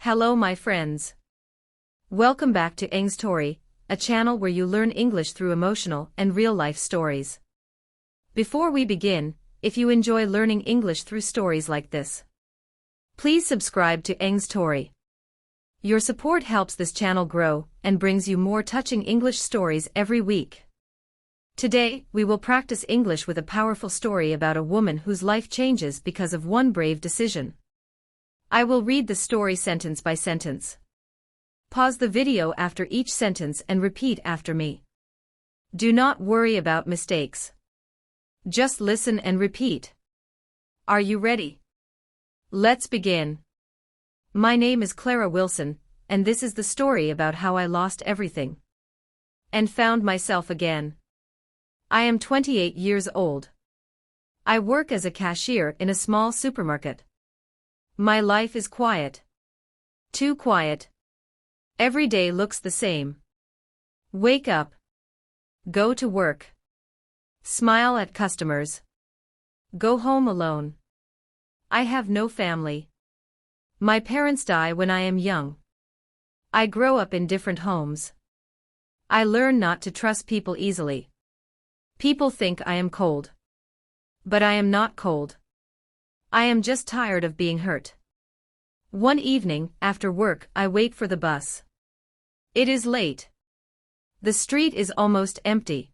Hello my friends. Welcome back to EngStory, a channel where you learn English through emotional and real-life stories. Before we begin, if you enjoy learning English through stories like this, please subscribe to EngStory. Your support helps this channel grow and brings you more touching English stories every week. Today, we will practice English with a powerful story about a woman whose life changes because of one brave decision. I will read the story sentence by sentence. Pause the video after each sentence and repeat after me. Do not worry about mistakes. Just listen and repeat. Are you ready? Let's begin. My name is Clara Wilson, and this is the story about how I lost everything and found myself again. I am 28 years old. I work as a cashier in a small supermarket. My life is quiet. Too quiet. Every day looks the same. Wake up. Go to work. Smile at customers. Go home alone. I have no family. My parents die when I am young. I grow up in different homes. I learn not to trust people easily. People think I am cold. But I am not cold. I am just tired of being hurt. One evening, after work, I wait for the bus. It is late. The street is almost empty.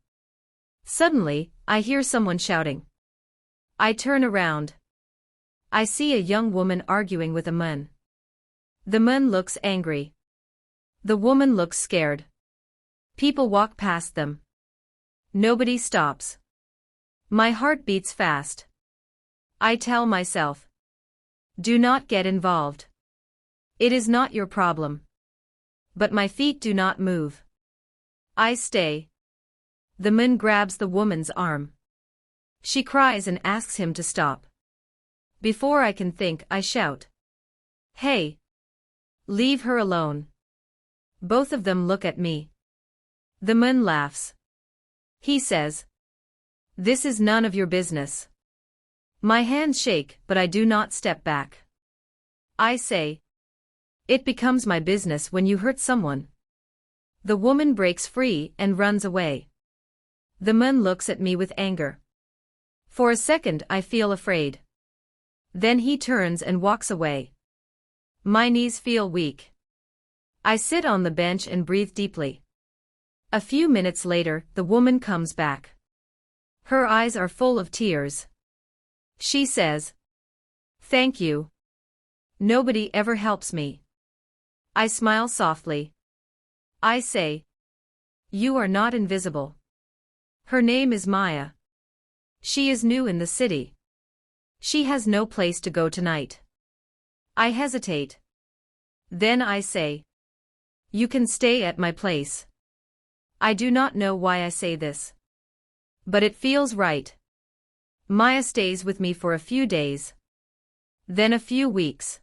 Suddenly, I hear someone shouting. I turn around. I see a young woman arguing with a man. The man looks angry. The woman looks scared. People walk past them. Nobody stops. My heart beats fast. I tell myself, do not get involved. It is not your problem. But my feet do not move. I stay. The man grabs the woman's arm. She cries and asks him to stop. Before I can think, I shout, hey! Leave her alone. Both of them look at me. The man laughs. He says, this is none of your business. My hands shake, but I do not step back. I say, it becomes my business when you hurt someone. The woman breaks free and runs away. The man looks at me with anger. For a second I feel afraid. Then he turns and walks away. My knees feel weak. I sit on the bench and breathe deeply. A few minutes later, the woman comes back. Her eyes are full of tears. She says, thank you. Nobody ever helps me. I smile softly. I say, you are not invisible. Her name is Maya. She is new in the city. She has no place to go tonight. I hesitate. Then I say, you can stay at my place. I do not know why I say this. But it feels right. Maya stays with me for a few days. Then a few weeks.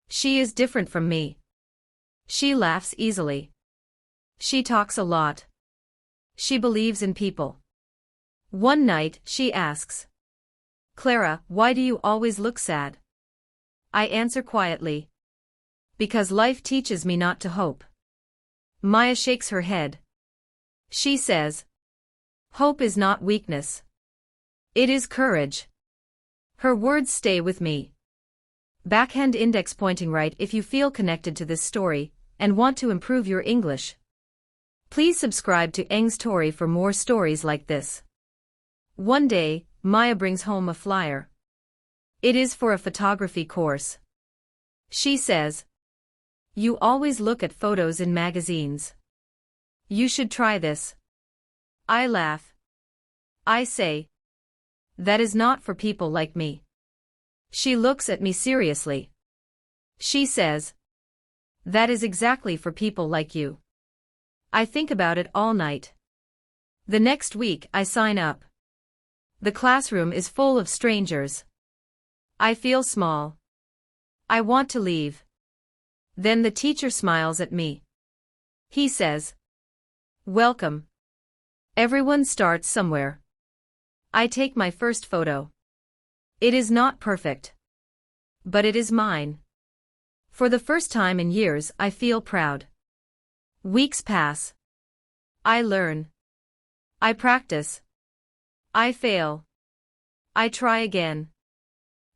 She is different from me. She laughs easily. She talks a lot. She believes in people. One night, she asks, Clara, why do you always look sad? I answer quietly. Because life teaches me not to hope. Maya shakes her head. She says, hope is not weakness. It is courage. Her words stay with me. Backhand index pointing right if you feel connected to this story and want to improve your English. Please subscribe to EngStory for more stories like this. One day, Maya brings home a flyer. It is for a photography course. She says, you always look at photos in magazines. You should try this. I laugh. I say, that is not for people like me. She looks at me seriously. She says, that is exactly for people like you. I think about it all night. The next week I sign up. The classroom is full of strangers. I feel small. I want to leave. Then the teacher smiles at me. He says, welcome. Everyone starts somewhere. I take my first photo. It is not perfect. But it is mine. For the first time in years, I feel proud. Weeks pass. I learn. I practice. I fail. I try again.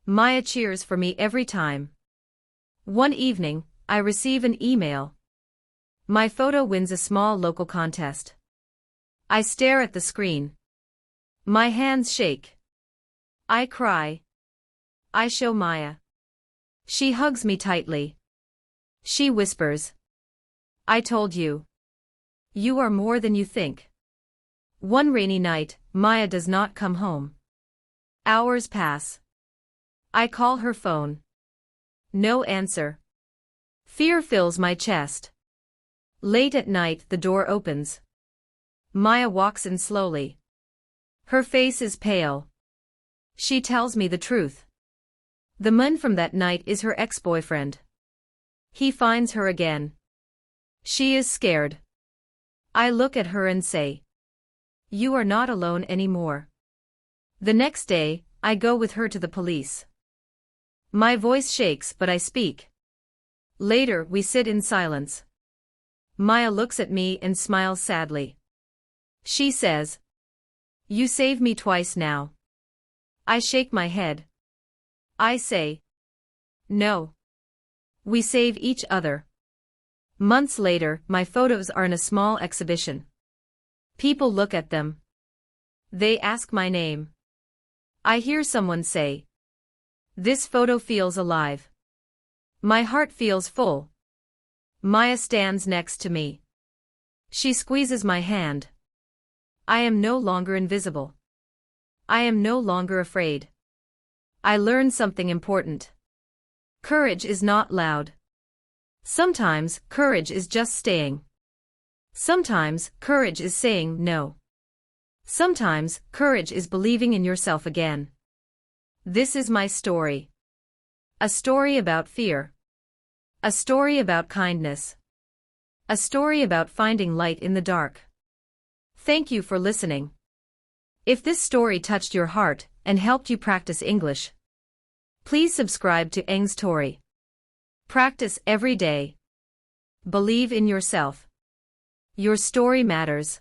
Maya cheers for me every time. One evening, I receive an email. My photo wins a small local contest. I stare at the screen. My hands shake. I cry. I show Maya. She hugs me tightly. She whispers, "I told you. You are more than you think." One rainy night, Maya does not come home. Hours pass. I call her phone. No answer. Fear fills my chest. Late at night, the door opens. Maya walks in slowly. Her face is pale. She tells me the truth. The man from that night is her ex-boyfriend. He finds her again. She is scared. I look at her and say, "You are not alone anymore." The next day, I go with her to the police. My voice shakes, but I speak. Later, we sit in silence. Maya looks at me and smiles sadly. She says, "You saved me twice now." I shake my head. I say, "No. We save each other." Months later, my photos are in a small exhibition. People look at them. They ask my name. I hear someone say, "This photo feels alive." My heart feels full. Maya stands next to me. She squeezes my hand. I am no longer invisible. I am no longer afraid. I learn something important. Courage is not loud. Sometimes, courage is just staying. Sometimes, courage is saying no. Sometimes, courage is believing in yourself again. This is my story. A story about fear. A story about kindness. A story about finding light in the dark. Thank you for listening. If this story touched your heart and helped you practice English, please subscribe to EngStory. Practice every day. Believe in yourself. Your story matters.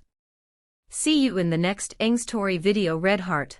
See you in the next EngStory video. Red Heart.